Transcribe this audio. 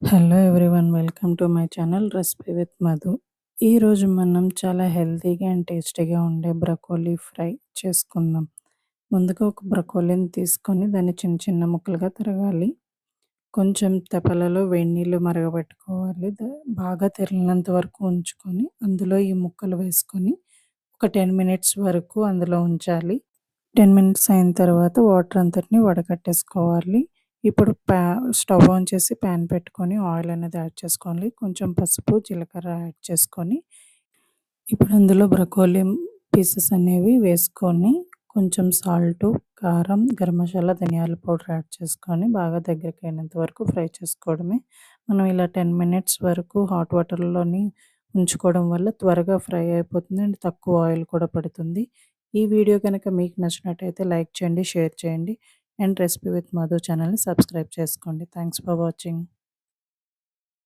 Hello everyone, welcome to my channel recipe with Madhu. ఈరోజు మనం చాలా హెల్తీగా అండ్ టేస్టీగా ఉండే బ్రకోలీ ఫ్రై చేసుకుందాం. ముందుగా ఒక బ్రకోలీని తీసుకొని దాన్ని చిన్న చిన్న ముక్కలుగా తరగాలి. కొంచెం తెపలలో వేడి నీళ్ళు మరగబెట్టుకోవాలి. బాగా తెరిలినంత వరకు ఉంచుకొని అందులో ఈ ముక్కలు వేసుకొని ఒక 10 మినిట్స్ వరకు అందులో ఉంచాలి. 10 మినిట్స్ అయిన తర్వాత వాటర్ అంతటిని వడకట్టేసుకోవాలి. ఇప్పుడు స్టవ్ ఆన్ చేసి ప్యాన్ పెట్టుకొని ఆయిల్ అనేది యాడ్ చేసుకోవాలి. కొంచెం పసుపు, జీలకర్ర యాడ్ చేసుకొని ఇప్పుడు అందులో బ్రకోలీ పీసెస్ అనేవి వేసుకొని కొంచెం సాల్టు, కారం, గరం మసాలా, ధనియాల పౌడర్ యాడ్ చేసుకొని బాగా దగ్గరికి అయినంత వరకు ఫ్రై చేసుకోవడమే. మనం ఇలా 10 మినిట్స్ వరకు హాట్ వాటర్‌లోని ఉంచుకోవడం వల్ల త్వరగా ఫ్రై అయిపోతుంది అండ్ తక్కువ ఆయిల్ కూడా పడుతుంది. ఈ వీడియో కనుక మీకు నచ్చినట్టయితే లైక్ చేయండి, షేర్ చేయండి అండ్ రెసిపీ విత్ మధు ఛానల్‌ని సబ్స్క్రైబ్ చేసుకోండి. Thanks for watching.